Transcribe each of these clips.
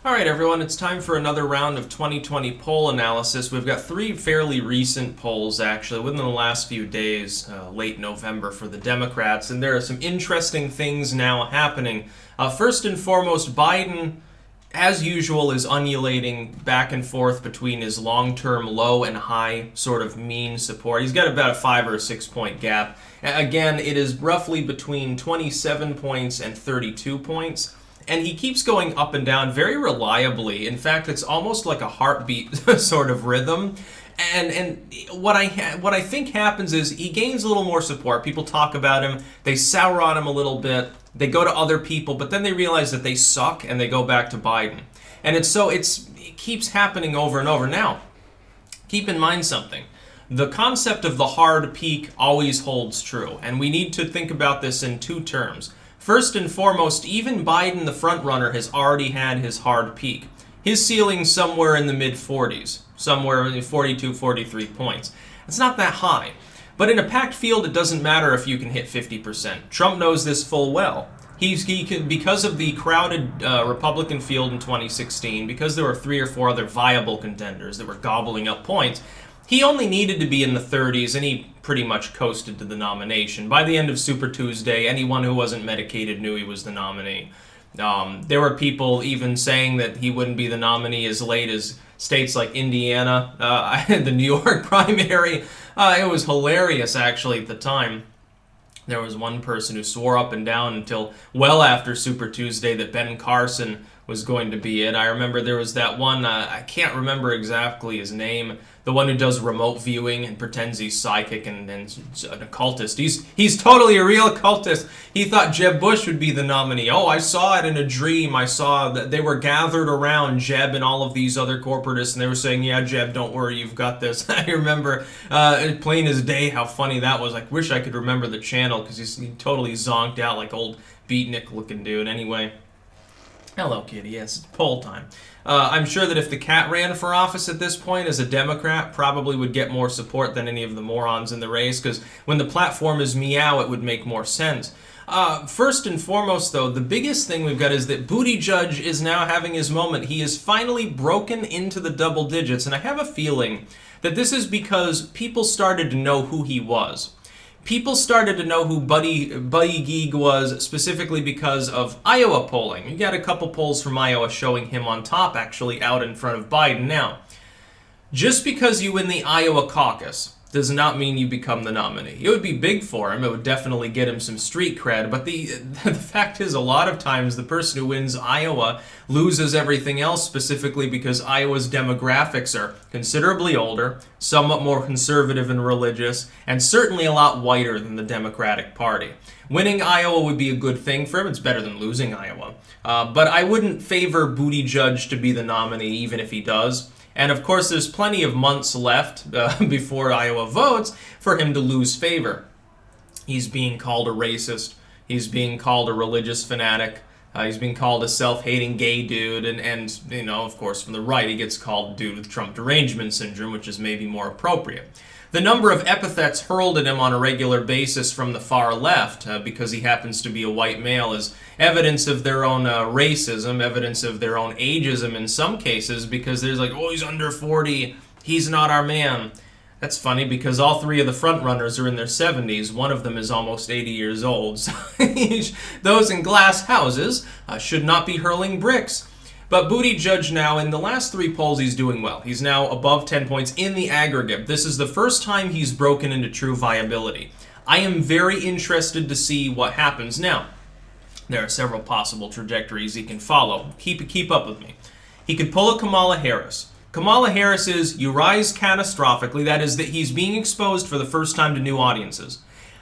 All right, everyone, it's time for another round of 2020 poll analysis. We've got three fairly recent polls, actually, within the last few days, late November for the Democrats, and there are some interesting things now happening. First and foremost, Biden, as usual, is undulating back and forth between his long-term low and high sort of mean support. He's got about a 5 or 6 point gap. Again, it is roughly between 27 points and 32 points. And he keeps going up and down very reliably. In fact, it's almost like a heartbeat sort of rhythm. And what I think happens is he gains a little more support. People talk about him. They sour on him a little bit. They go to other people, but then they realize that they suck and they go back to Biden. And it keeps happening over and over. Now, keep in mind something. The concept of the hard peak always holds true. And we need to think about this in two terms. First and foremost, even Biden, the frontrunner, has already had his hard peak. His ceiling's somewhere in the mid-40s, somewhere in 42, 43 points. It's not that high. But in a packed field, it doesn't matter if you can hit 50%. Trump knows this full well. He can, because of the crowded Republican field in 2016, because there were 3 or 4 other viable contenders that were gobbling up points, he only needed to be in the 30s, and he pretty much coasted to the nomination. By the end of Super Tuesday, anyone who wasn't medicated knew he was the nominee. There were people even saying that he wouldn't be the nominee as late as states like Indiana, the New York primary. It was hilarious, actually, at the time. There was one person who swore up and down until well after Super Tuesday that Ben Carson was going to be it. I remember there was that one, I can't remember exactly his name, the one who does remote viewing and pretends he's psychic and an occultist. He's totally a real occultist. He thought Jeb Bush would be the nominee. Oh, I saw it in a dream. I saw that they were gathered around Jeb and all of these other corporatists, and they were saying, yeah, Jeb, don't worry, you've got this. I remember plain as day how funny that was. I wish I could remember the channel because he totally zonked out like old beatnik looking dude. Anyway. Hello, kitty. Yes, it's poll time. I'm sure that if the cat ran for office at this point as a Democrat, probably would get more support than any of the morons in the race, because when the platform is meow, it would make more sense. First and foremost, though, the biggest thing we've got is that Buttigieg is now having his moment. He has finally broken into the double digits, and I have a feeling that this is because people started to know who he was. People started to know who Buttigieg was specifically because of Iowa polling. You got a couple polls from Iowa showing him on top, actually, out in front of Biden. Now, just because you win the Iowa caucus does not mean you become the nominee. It would be big for him. It would definitely get him some street cred. But the fact is, a lot of times, the person who wins Iowa loses everything else, specifically because Iowa's demographics are considerably older, somewhat more conservative and religious, and certainly a lot whiter than the Democratic Party. Winning Iowa would be a good thing for him. It's better than losing Iowa. But I wouldn't favor Buttigieg to be the nominee, even if he does. And of course, there's plenty of months left before Iowa votes for him to lose favor. He's being called a racist. He's being called a religious fanatic. He's being called a self-hating gay dude. And you know, of course, from the right, he gets called dude with Trump derangement syndrome, which is maybe more appropriate. The number of epithets hurled at him on a regular basis from the far left, because he happens to be a white male, is evidence of their own racism, evidence of their own ageism in some cases, because there's like, oh, he's under 40, he's not our man. That's funny because all 3 of the front runners are in their 70s. One of them is almost 80 years old. So those in glass houses should not be hurling bricks. But Buttigieg now, in the last 3 polls, he's doing well. He's now above 10 points in the aggregate. This is the first time he's broken into true viability. I am very interested to see what happens. Now, there are several possible trajectories he can follow. Keep up with me. He could pull a Kamala Harris. Kamala Harris is, you rise catastrophically, that is that he's being exposed for the first time to new audiences,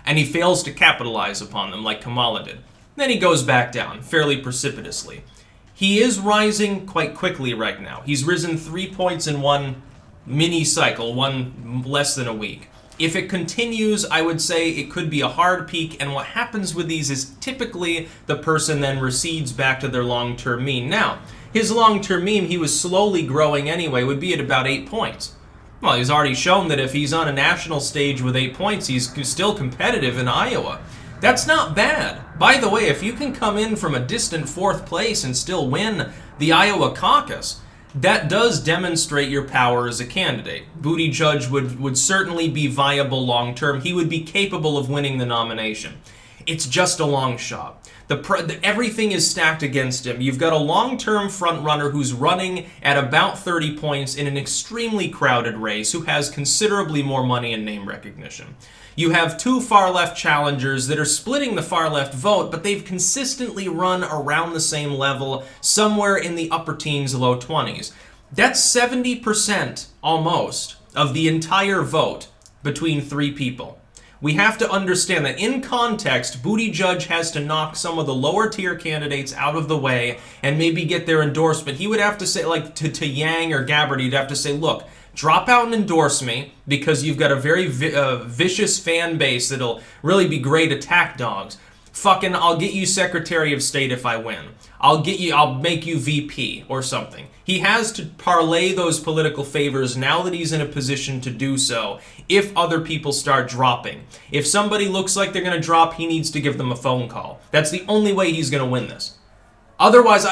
and he fails to capitalize upon them like Kamala did. Then he goes back down, fairly precipitously. He is rising quite quickly right now. He's risen 3 points in one mini cycle, one less than a week. If it continues, I would say it could be a hard peak, and what happens with these is typically the person then recedes back to their long-term mean. Now, his long-term mean, he was slowly growing anyway, would be at about 8 points. Well, he's already shown that if he's on a national stage with 8 points, he's still competitive in Iowa. That's not bad. By the way, if you can come in from a distant 4th place and still win the Iowa caucus, that does demonstrate your power as a candidate. Buttigieg would certainly be viable long term. He would be capable of winning the nomination. It's just a long shot. Everything is stacked against him. You've got a long-term front-runner who's running at about 30 points in an extremely crowded race who has considerably more money and name recognition. You have 2 far-left challengers that are splitting the far-left vote, but they've consistently run around the same level, somewhere in the upper teens, low 20s. That's 70% almost of the entire vote between 3 people. We have to understand that in context, Buttigieg has to knock some of the lower tier candidates out of the way and maybe get their endorsement. He would have to say, like to Yang or Gabbard, he'd have to say, look, drop out and endorse me because you've got a very vicious fan base that'll really be great attack dogs. Fucking, I'll get you Secretary of State if I win. I'll make you VP or something. He has to parlay those political favors now that he's in a position to do so if other people start dropping. If somebody looks like they're going to drop, he needs to give them a phone call. That's the only way he's going to win this. Otherwise,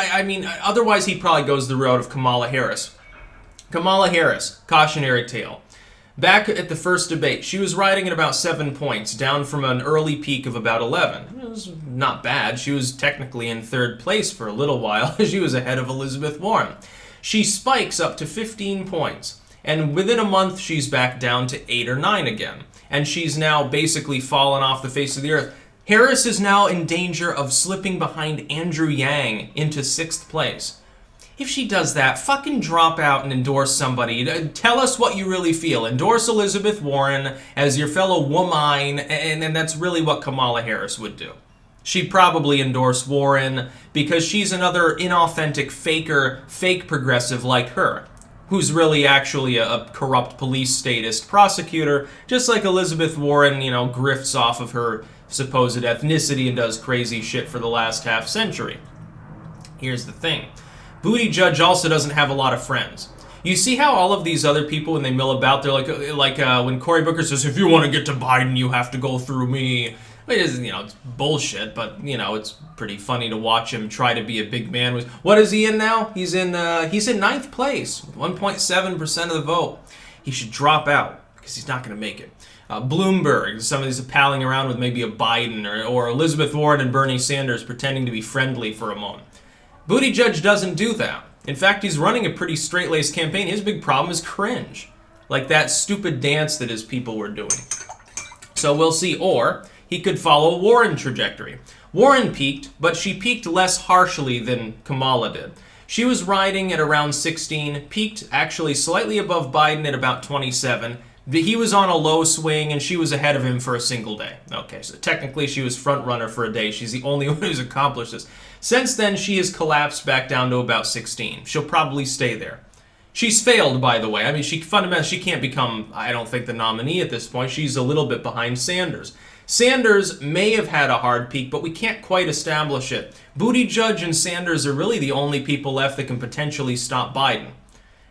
otherwise he probably goes the route of Kamala Harris. Kamala Harris, cautionary tale. Back at the first debate, she was riding at about 7 points, down from an early peak of about 11. It was not bad. She was technically in 3rd place for a little while. She was ahead of Elizabeth Warren. She spikes up to 15 points, and within a month she's back down to 8 or 9 again. And she's now basically fallen off the face of the earth. Harris is now in danger of slipping behind Andrew Yang into 6th place. If she does that, fucking drop out and endorse somebody. Tell us what you really feel. Endorse Elizabeth Warren as your fellow woman, and that's really what Kamala Harris would do. She'd probably endorse Warren because she's another inauthentic faker, fake progressive like her, who's really actually a corrupt police statist prosecutor, just like Elizabeth Warren, grifts off of her supposed ethnicity and does crazy shit for the last half century. Here's the thing. Buttigieg also doesn't have a lot of friends. You see how all of these other people, when they mill about, they're like when Cory Booker says, if you want to get to Biden, you have to go through me. It's bullshit, but, it's pretty funny to watch him try to be a big man. What is he in now? He's in 9th place, 1.7% of the vote. He should drop out because he's not going to make it. Bloomberg, some of these are palling around with maybe a Biden or Elizabeth Warren and Bernie Sanders pretending to be friendly for a moment. Buttigieg doesn't do that. In fact, he's running a pretty straight-laced campaign. His big problem is cringe. Like that stupid dance that his people were doing. So we'll see. Or he could follow Warren trajectory. Warren peaked, but she peaked less harshly than Kamala did. She was riding at around 16, peaked actually slightly above Biden at about 27. He was on a low swing, and she was ahead of him for a single day. Okay, so technically she was front runner for a day. She's the only one who's accomplished this. Since then, she has collapsed back down to about 16. She'll probably stay there. She's failed, by the way. She can't become, I don't think, the nominee at this point. She's a little bit behind Sanders. Sanders may have had a hard peak, but we can't quite establish it. Buttigieg and Sanders are really the only people left that can potentially stop Biden.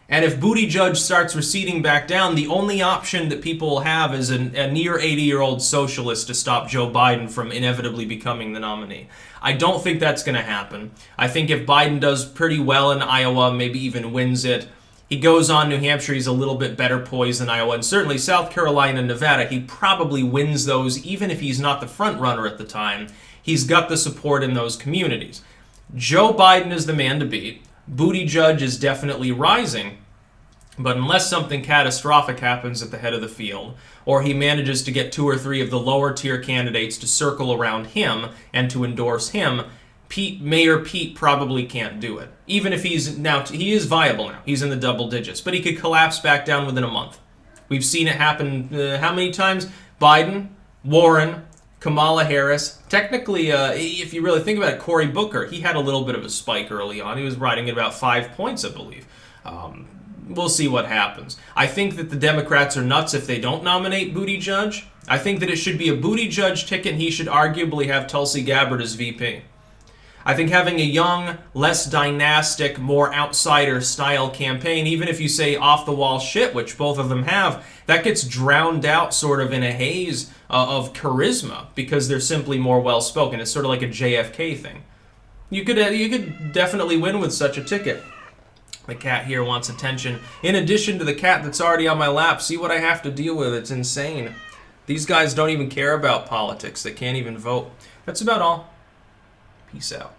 And if Buttigieg starts receding back down, the only option that people will have is a near 80-year-old socialist to stop Joe Biden from inevitably becoming the nominee. I don't think that's going to happen. I think if Biden does pretty well in Iowa, maybe even wins it, he goes on New Hampshire, he's a little bit better poised than Iowa, and certainly South Carolina and Nevada, he probably wins those even if he's not the front runner at the time. He's got the support in those communities. Joe Biden is the man to beat. Buttigieg is definitely rising, but unless something catastrophic happens at the head of the field, or he manages to get 2 or 3 of the lower tier candidates to circle around him and to endorse him, Mayor Pete probably can't do it. Even if he is viable now. He's in the double digits, but he could collapse back down within a month. We've seen it happen how many times? Biden, Warren, Kamala Harris. Technically, if you really think about it, Cory Booker, he had a little bit of a spike early on. He was riding at about 5 points, I believe. We'll see what happens. I think that the Democrats are nuts if they don't nominate Buttigieg. I think that it should be a Buttigieg ticket, and he should arguably have Tulsi Gabbard as VP. I think having a young, less dynastic, more outsider-style campaign, even if you say off-the-wall shit, which both of them have, that gets drowned out sort of in a haze of charisma because they're simply more well-spoken. It's sort of like a JFK thing. You could definitely win with such a ticket. The cat here wants attention. In addition to the cat that's already on my lap, see what I have to deal with. It's insane. These guys don't even care about politics. They can't even vote. That's about all. Peace out.